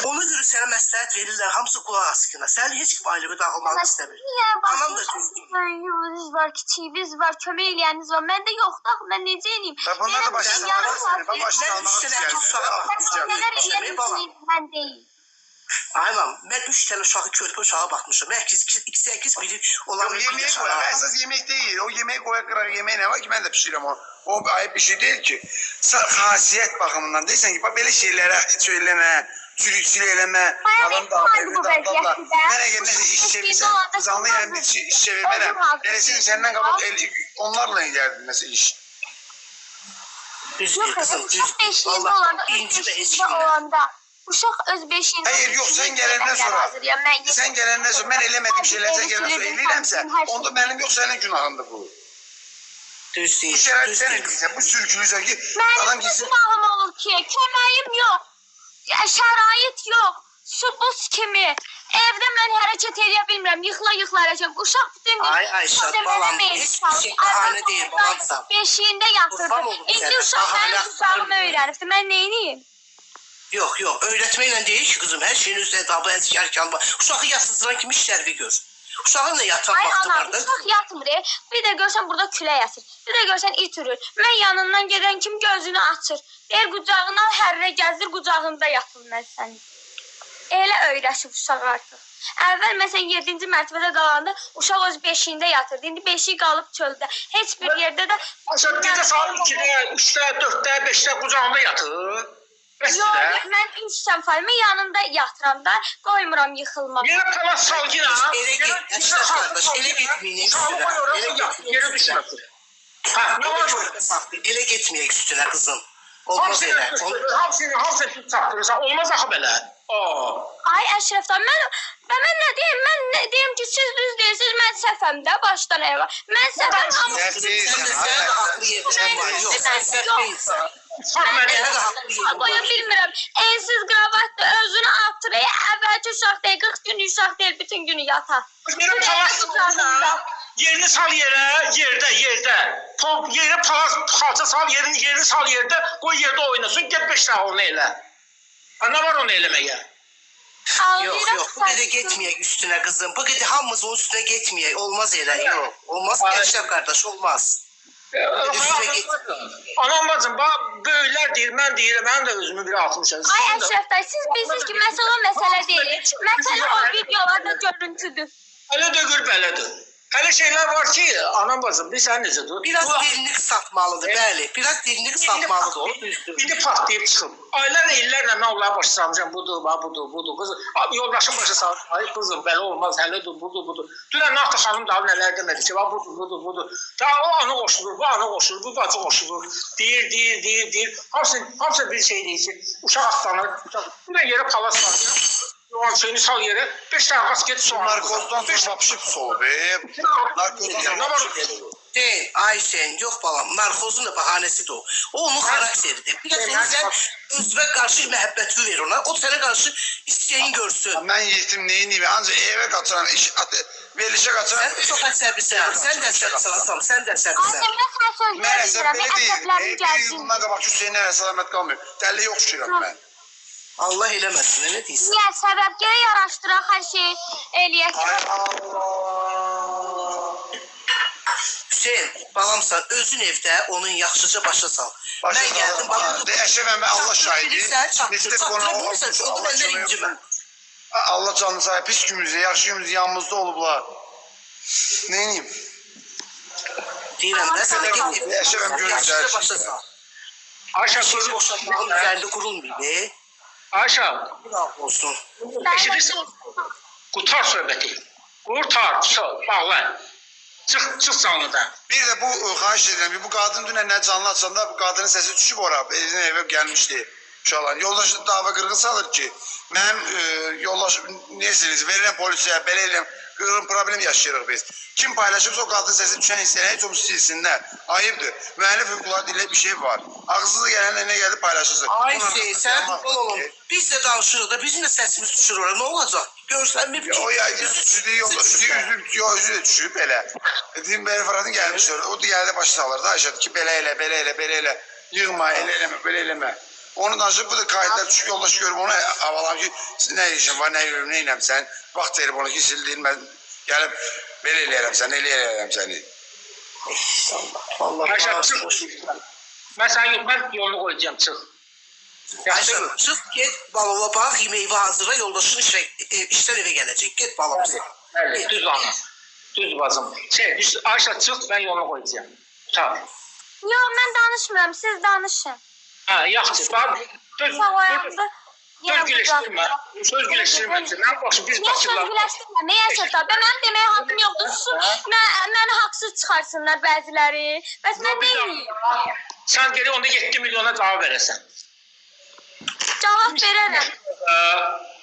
Ona görə sənə məsləhət verirlər, hamısı qulaq asqına. Sən heç kim ailəvi dağılmağı istəmir. Anam da düzdür. Böyüyünüz var, kiçiyiniz var, kömək eləyəniniz var. Məndə yoxdur, mən necə eləyim? Bunlar da Mən deyil. Aynen, mən 3 tane uşağı körpə uşağa baxmışım. Mən 2-8 biri onların yemeği koyar. Esas yemek değil. O yemeği koyar kırar yemeği ne var ki ben de pişiririm o. O ayıp bir şey değil ki. Hasiyet bakımından değilsen ki bak böyle şeylere söyleme, çürüksül eleme, adam da evinde adamla. Nereye gelmesi iş çevirsen, kızanlı yani bir iş çevirmene. Neresini senden kalıp onlarla giderdin mesela iş. Yok kızım, uşaq 5 yaşında olanda, öz 5 yaşında olanda. Uşaq öz 5 yaşında. Hayır yok sen gelenden sonra. Sen gelenden sonra ben elemediğim şeyler sen gelenden sonra eləyirəmsə, onda benim yok senin günahındır bu. Düz değil. Bu şərait senin değilsen, bu sürükülürsə ki adam gitsin. Mənim günahım olur ki, köməyim yox, şərait yox, subus kimi. Evdə mən hərəkət edə bilmirəm, yıxıla hərəkət. Uşaq bütün gün... Ay Ayşat, balam, heç bir şey bahane değil, balamsan. Beşiğində yatırdı. İndi uşaq mənim uşağımı öyrənibdi, mən neyniyim? Yok, öğretmeyle değil ki kızım, her şeyin üzerine dabı ezkerken var. Uşağı yatsızdıran kimi işlervi gör. Uşağınla yatan vaxtı vardı. Ay ana, uşaq yatmır. Bir də görsən burada külək əsir. Bir də görsən it ürür. Mən yanından gedən kim gözünü açır. Deyir qucağına hərrə gəzdir, qucağında yatır mən səni. Elə öyrəşib uşaq artıq. Əvvəl məsələn 7-ci mərtəbədə qalanda uşaq öz beşiyində yatırdı. İndi beşiyi qalıb çöldə. Heç bir yerdə də... Aşağı gecə saat 2-də, 3-də, 4-də, 5-də qucağında yatır. Yox, mən 3 səfərimin yanında yatıram da, qoymuram yıxılmaq. Yerə palas sal yine ha. Ele git, yaşlar kardeş, ele gitmeyin üstüne. Ele gitmeyin yere düşmesin. Ha, ne var bu? Ele gitmeyek üstüne kızım. Olmaz öyle. Hamsını saklıyorsan olmaz aha belə. Ay Əşrəfdən, mən nə deyim? Mən nə deyim ki, siz düz deyirsiniz, mən səhvəmdə başdan evə. Mən səhvəm Sen de haklı yerden var. Yok, sen səhv değilsin. Mən qoya bilmirəm. Ensiz qravatda özünü atır. Əvvəlki uşaq deyil, 40 gün uşaq deyil, bütün günü yatar. Yerini sal yerə, yerdə. Yerə xalça sal, yerini sal yerdə, qoy yerdə oynasın, get 5 dəfə onu elə. Ne var onu eləməyə? Yok, bu gede gitmeyek üstüne kızım. Bu gede hamımız onun üstüne gitmeyek. Olmaz öyle, yok. Olmaz gençler kardeş, olmaz. Anam bacım, böyüklər deyir, mən deyirəm, mən də özümü bir atmışam. Ay Əşrəfdən, siz bilirsiniz ki, məsələ deyil. Məsələ o videolarda görüntüdür. Hələ dögür belədir. Hələ şeyler var ki, anam bacım, bilirsən necədir? Biraz dilinlik satmalıdır, bəli. Biraz dilinlik satmalıdır, o düzdür. Bir de patlayıp çıxım. Aylarla illərlə mən onlara başa salacağım, budur. Kızım, yoldaşım başa salır, ay kızım, belə olmaz, hələ budur. Dünən Naxta xanım da nələr demədi ki, budur. Daha o anı qoşulur, bu anı qoşulur, bu bacı qoşulur. Deyir. Hamısı bir şey deyir ki, uşaq atlanır. Dünən yerə palas var. Yoğan şeyini sal yere, 5 tane kasket soğan. Narkozdan sonra yapışıp soğudu. Narkozdan sonra yapışıp soğudu. Değil Ayşen, yok balam, narkozun da bahanesi de o. O onun karakteridir. Bir de sen özüne karşı məhəbbətini ver ona, o sana karşı isteğini görsün. Ben yetim neyini ancak eve katıran, verilişe katıran. Sen de çok əsəbisən, sen de əsəbisən, sen de əsəbisən. Annem, Ben mən sənə əsəb söz belə verirəm, deyil. əsəblərim Bir gəlsin. yıldan qabaq Hüseyin'ə səlamət qalmıyor. Dəlli yox şiirəm mən. Allah eləməsin, ne deyirsən? Niyə? Səbəb gərək araşdıraq, hər şey eləyək. Ay Allah. Hüseyin, balamsan, özün evdə onun yaxşıca başa sal. Mən gəldim, bax, Eşəməm, Allah şahidi. Neçə konu olmuş, Allah canı Allah canı sahip, pis günümüzde, yaxşı günümüzde yanımızda olublar. Neyniyim? deyirəm də, sənə gidib, Eşəməm, yaxşıca görürüz. başa sal. Ayşe, Siz boşanmağın üzərində qurulmayıb, Ayşe, günah olsun. eşidirsin, kurtar söhbəti. Kurtar, bağla. Çıx canlıdan. Bir de bu xahiş edirəm, bu qadın dünən nə canlı açanda bu qadının səsi düşüb ora, evin evə gəlmişdi. Uşaqlar, yoldaşı dava qırğı salır ki, mənim yoldaş, neyəsiniz, verirəm polisiyə, belə eləyəm, qırğın problem yaşayırıq biz. Kim paylaşıbsa o qadın səsi düşən hissələri heç onu silsinlər. Ayıbdır. Müəllif hüquqları dilə bir şey var. Ağzınıza gələn nə gəldi paylaşırsın. Ay şey, sən qurban olun. Biz də danışırıq da, bizim də səsimiz düşür ora, nə olacaq? Görsənməyib ki. O ya, düşürdüyü yolda, üzü də düşüb elə. Dedim, Bəri Fırat'ın gəlmiş orada. O da gəldi başa salırdı. Ayşə ki, belə elə. Yığma, elə eləmə, belə eləmə. Onu danışıb bu da kayıtlar düşüb yoldaşı görüb onu havalam ki nə işin var, nə yürüm, nə inəm sən. Vaxt verib onu ki sildiyin mən gəlib belə eləyərəm səni, eləyərəm səni. Vallahi Ayşe çık. Ben yolunu koyacağım çık. Ayşe çık git balona bak yemeği hazırla yoldaşın işten eve gelecek. Git balona. Evet, düz ana. Düz bazım. Ayşe çık ben yolunu koyacağım. Tamam. Yox, mən danışmıram, siz danışın. Ha yaxşı. Söz güləşdirmə. Söz güləşdirmə. Mən başım biz Niyə söz başırlar. güləşdirmə? Niyə söz da? Mənim deməyə haqqım yoxdur. Susun, məni haqsız çıxarsınlar bəziləri. Bəs mən nə edeyim? Sen geri onda 7 milyona cevap verəsən. Cavab verərəm.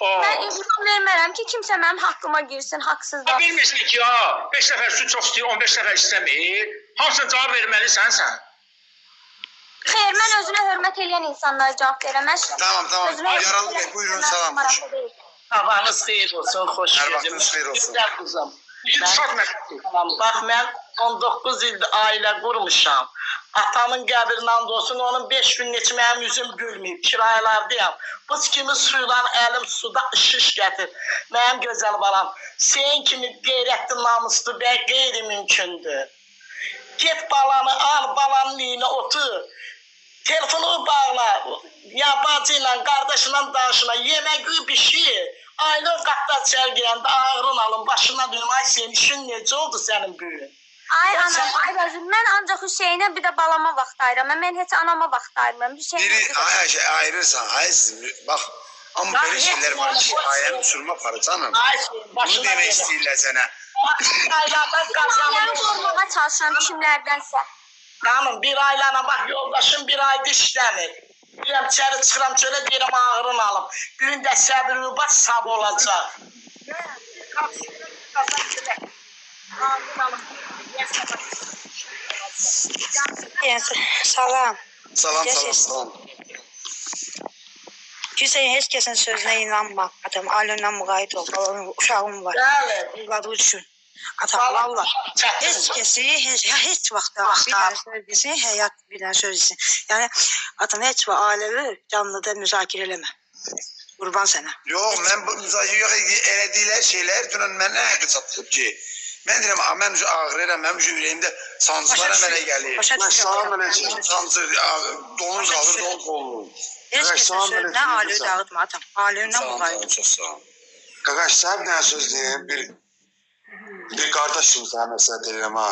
Mən O. imkan vermərəm ki, kimsə mənim haqqıma girsin, haqsızdan. Bilmirsin ki ya 5 nəfər su çox istəyir, 15 nəfər istəmir. Hamısına cavab verməlisən sən. Xeyr, mən özünə hörmət eləyən insanlara cavab verəm. Tamam. Yaralı Bey buyurun salam. Havanız xeyir olsun, xoş Hər geldiniz. vaxtınız xeyir olsun. Güzel kızım. Şad məktəbi. Tamam, bax mən 19 ildir ailə qurmuşam. Atamın qəbrindən olsun, onun 5 gün neçə mənim üzüm gülməyib, kirayalardayam. Buz kimi suyla əlim suda şiş gətir. Mənim gözəl balam, senin kimi qeyrətli namuslu bəy qeyri-mümkündür. Get balanı al, balanın yiyinə otur. Telefonu bağla, ya bacıyla, kardeşinle danışına, yemeği bir şey. Aynı qatda içeri girəndə ağrın alın, başına dönüm, ay senin işin necə oldu senin büyün? Ay anam, ay bacım, mən ancaq Hüseynə bir də balama vaxt ayıram. Mən heç anama vaxt ayırmıram. Biri ayırırsan, bak ama Bak, böyle şeyler var ki hep- ailen usulüne para canım. Ay senin Bunu başına demek dönüm. istəyirlər sənə. Aylardan Mən kazanmış. qormağa çalışıram kimlərdənsə. Hanım bir aylana bak yoldaşım bir ayda işlemir. Bilirəm içeri çıkıram şöyle diyelim ağrın alım. Gün de səbir bak sab olacak. Salam. Salam. Hüseyin heç kəsin sözünə inanma. Atam ailəmdən müqayət ol. Balanın uşağım var. Bəli. Evladı üçün. Atam valla. Heç vaxt bir dənə söz desin, həyat bir dənə söz desin. Yəni atam heç vaxt ailəvi canlıda müzakirə eləmə. Qurban sənə. Yox, mən bu müzakirə elədikləri şeylər dünən mənə həqiqət çatdırıb ki. Mən deyirəm, mən ağrıyıram, mənim ürəyimdə sancılar əmələ gəlir. Başa düşürəm. Sancı, donuz qalır, donuz olur. Heç kəsin sözünə ailəvi dağıtma atam. Ailəvindən müqayət ol. Çox sağ ol. Qaqaş, sən bir dənə söz deyim, bir qardaşım sənə məsələt edirəm ha.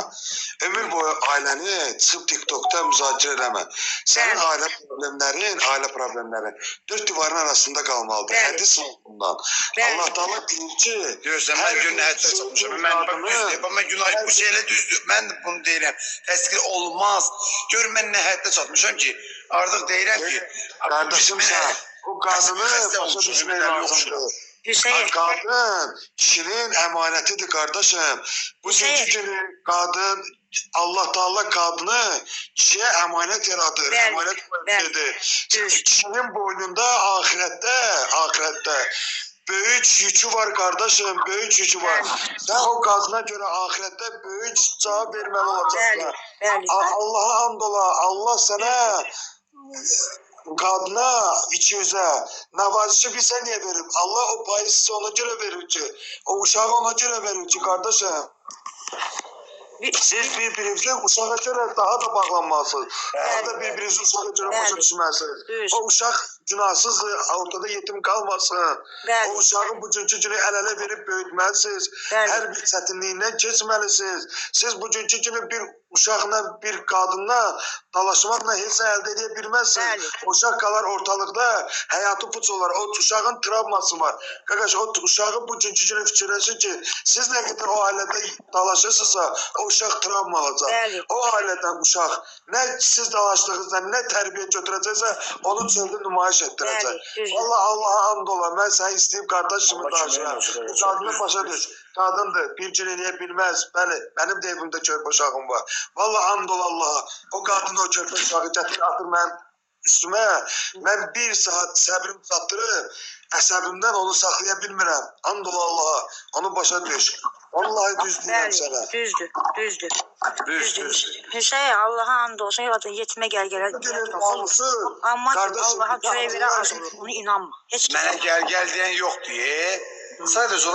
Ömür boyu ailəni çıxıb TikTokda müzakirə eləmə. Sənin ailə problemlərin 4 divarın arasında qalmalıdır. Hədis var bundan. Allah Taala deyir ki, Görürsən, mən gün hədsə çatmışam. Mən günah bu şeylə düzdür. Mən bunu deyirəm. Təsdiq olmaz. Gör mən nə həddə çatmışam ki, artıq deyirəm ki, qardaşım sən o qadını başa düşmək lazımdır. Hüseyin. Qadın kişinin əmanətidir qardaşım. Bu günü qadın Allah Taala qadını kişiyə əmanət yaradır. Əmanət verdir. Kişinin boynunda ahirətdə böyük yükü var qardaşım, böyük yükü var. Sən o qadına görə ahirətdə böyük cavab verməli olacaqsan. Allah'a and ola, Allah sənə qadına 200'e navazışı bilsə niye verir? Allah o payı size ona göre verir ki. O uşağı ona göre verir ki kardeşim. Siz birbirinize uşağa göre daha da bağlanmalısınız. Daha da birbirinizi uşağa göre başa düşmezsiniz. O uşak günahsızdır, ortada yetim kalmasın. O uşağın bugünkü günü el-ele verip böyütməlisiniz. Her bir çətinliyindən keçməlisiniz. Siz bugünkü günü bir uşaqla, bir qadınla dalaşmaqla heç nə əldə edə bilməzsiniz. O uşaq qalar ortalıqda, həyatı puç olar. O uşağın travması var. Qaqaş, o uşağı bugünkü günü fikirləşin ki, siz nə qədər o ailədə dalaşırsınızsa, o uşaq travma alacaq. O ailədən uşaq nə siz dalaşdığınızda, nə tərbiyə götürəcəksə, onu çöldə nümayiş etdirəcək. Vallahi Allah'a and ola, mən səni istəyib qardaşımı danışıram. Qadını başa düş. Qadındır, bir gün eləyə bilməz. Bəli, mənim də evimdə körpə uşağım var. Vallahi and ol Allah'a. O qadını, o körpə uşağı gətir, atır mənim üstümə. Mən bir saat səbrim çatdırıb, əsəbimdən onu saxlaya bilmirəm. And ol Allaha, onu başa düş. Vallahi düz deyirəm Bəli, sənə. düzdür. Düz. Hüseyin Allah'a and olsun ya da yetime gel Hamısı Amma kardeşim, Allah'a bir göre daha az olur. Onu inanma. Heç kim. Mənə gəl deyən yoxdur. Sadəcə